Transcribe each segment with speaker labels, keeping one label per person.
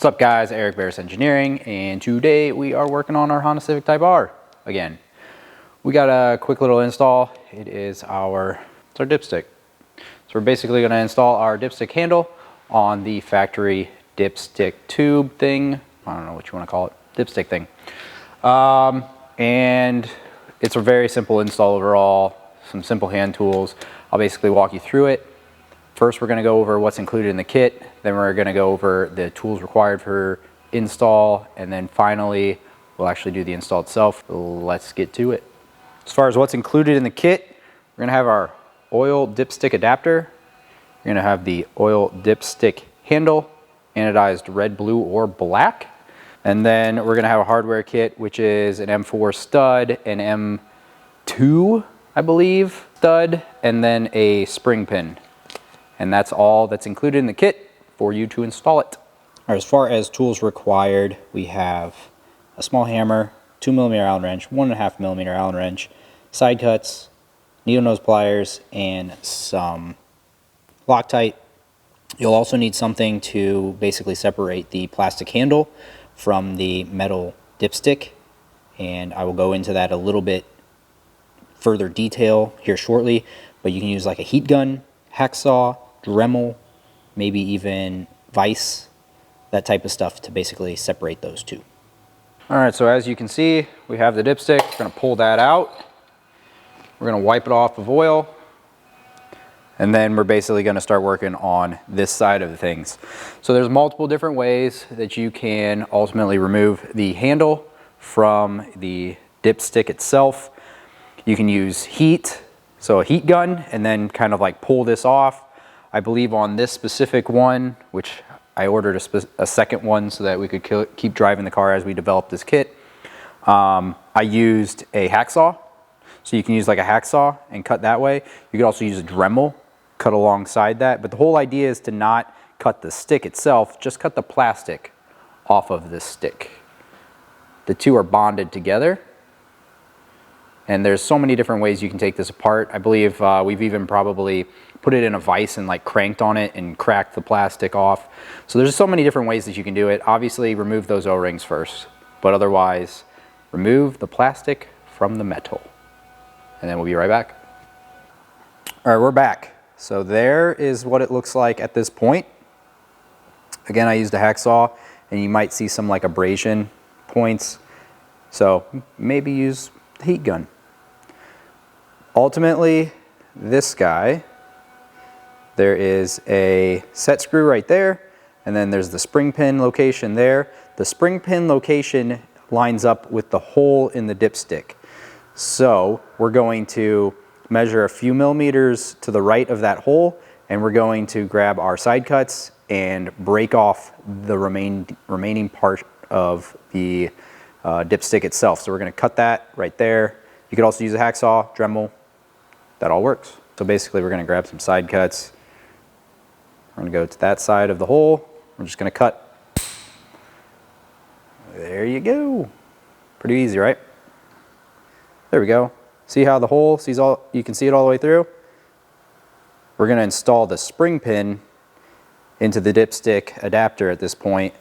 Speaker 1: What's up guys, Eric Verus Engineering, and today we are working on our Honda Civic Type R again. We got a quick little install. It's our dipstick. So we're basically going to install our dipstick handle on the factory dipstick tube thing. I don't know what you want to call it, dipstick thing. And it's a very simple install overall, some simple hand tools. I'll basically walk you through it. First, we're going to go over what's included in the kit, then we're going to go over the tools required for install, and then finally, we'll actually do the install itself. Let's get to it. As far as what's included in the kit, we're going to have our oil dipstick adapter, we're going to have the oil dipstick handle, anodized red, blue, or black, and then we're going to have a hardware kit, which is an M4 stud, an M2, I believe, stud, and then a spring pin. And that's all that's included in the kit for you to install it. All right, as far as tools required, we have a small hammer, 2mm Allen wrench, 1.5mm Allen wrench, side cuts, needle nose pliers, and some Loctite. You'll also need something to basically separate the plastic handle from the metal dipstick, and I will go into that a little bit further detail here shortly, but you can use like a heat gun, hacksaw, Dremel, maybe even vise, that type of stuff to basically separate those two. All right, so as you can see, we have the dipstick. We're going to pull that out. We're going to wipe it off of oil. And then we're basically going to start working on this side of the things. So there's multiple different ways that you can ultimately remove the handle from the dipstick itself. You can use heat, so a heat gun, and then kind of like pull this off. I believe on this specific one, which I ordered a second one so that we could keep driving the car as we develop this kit, I used a hacksaw. So you can use like a hacksaw and cut that way. You could also use a Dremel, cut alongside that. But the whole idea is to not cut the stick itself, just cut the plastic off of this stick. The two are bonded together. And there's so many different ways you can take this apart. I believe we've even probably put it in a vise and like cranked on it and cracked the plastic off. So there's so many different ways that you can do it. Obviously remove those O-rings first, but otherwise remove the plastic from the metal. And then we'll be right back. All right, we're back. So there is what it looks like at this point. Again, I used a hacksaw, and you might see some like abrasion points. So maybe use the heat gun. Ultimately, this guy, there is a set screw right there, and then there's the spring pin location there. The spring pin location lines up with the hole in the dipstick. So we're going to measure a few millimeters to the right of that hole, and we're going to grab our side cuts and break off the remaining part of the dipstick itself. So we're going to cut that right there. You could also use a hacksaw, Dremel, that all works. So basically we're going to grab some side cuts. We're going to go to that side of the hole. We're just going to cut. There you go. Pretty easy, right? There we go. See how the hole, you can see it all the way through? We're going to install the spring pin into the dipstick adapter at this point.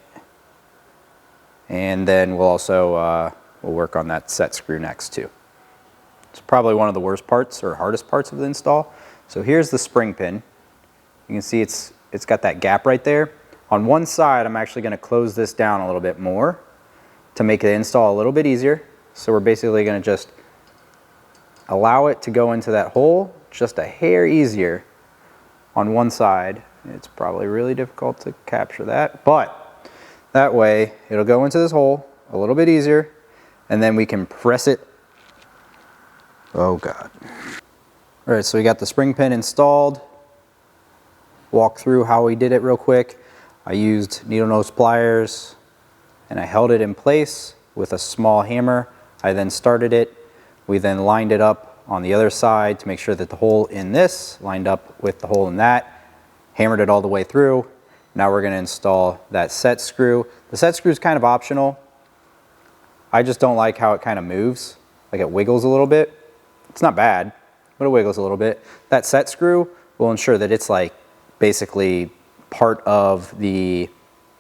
Speaker 1: And then we'll also we'll work on that set screw next too. It's probably one of the worst parts or hardest parts of the install. So here's the spring pin. You can see it's got that gap right there. On one side, I'm actually going to close this down a little bit more to make the install a little bit easier. So we're basically going to just allow it to go into that hole just a hair easier on one side. It's probably really difficult to capture that, but that way it'll go into this hole a little bit easier, and then we can press it. Oh God. All right, so we got the spring pin installed. Walk through how we did it real quick. I used needle nose pliers and I held it in place with a small hammer. I then started it. We then lined it up on the other side to make sure that the hole in this lined up with the hole in that. Hammered it all the way through. Now we're going to install that set screw. The set screw is kind of optional. I just don't like how it kind of moves, like it wiggles a little bit. It's not bad, but it wiggles a little bit. That set screw will ensure that it's like basically part of the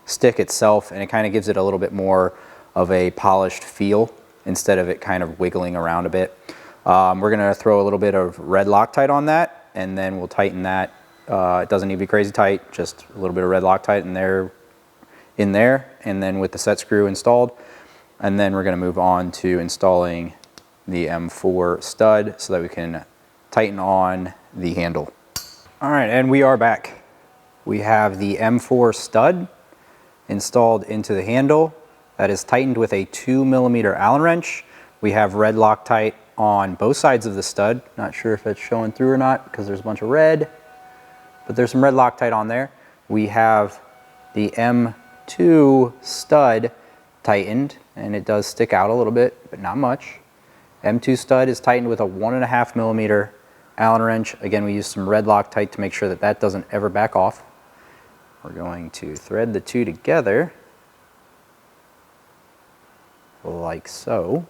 Speaker 1: stick itself, and it kind of gives it a little bit more of a polished feel instead of it kind of wiggling around a bit. We're gonna throw a little bit of red Loctite on that, and then we'll tighten that. It doesn't need to be crazy tight, just a little bit of red Loctite in there, and then with the set screw installed. And then we're gonna move on to installing the M4 stud so that we can tighten on the handle. All right, and we are back. We have the M4 stud installed into the handle. That is tightened with a 2mm Allen wrench. We have red Loctite on both sides of the stud. Not sure if it's showing through or not because there's a bunch of red, but there's some red Loctite on there. We have the M2 stud tightened, and it does stick out a little bit, but not much. M2 stud is tightened with a 1.5mm Allen wrench. Again, we use some red Loctite to make sure that that doesn't ever back off. We're going to thread the two together like so.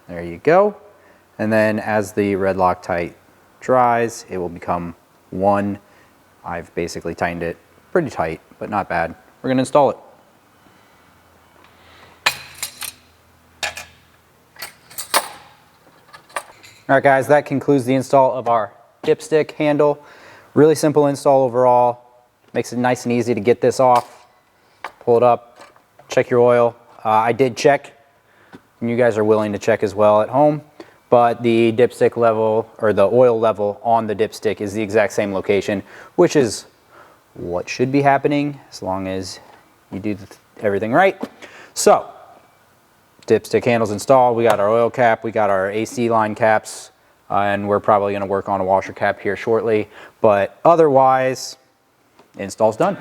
Speaker 1: There you go. And then as the red Loctite dries, it will become one. I've basically tightened it pretty tight, but not bad. We're going to install it. All right, guys, that concludes the install of our dipstick handle. Really simple install overall. Makes it nice and easy to get this off. Pull it up, check your oil. I did check, and you guys are willing to check as well at home, but the dipstick level, or the oil level on the dipstick is the exact same location, which is what should be happening as long as you do everything right. So, dipstick handles installed. We got our oil cap, we got our AC line caps, and we're probably going to work on a washer cap here shortly, but otherwise, install's done.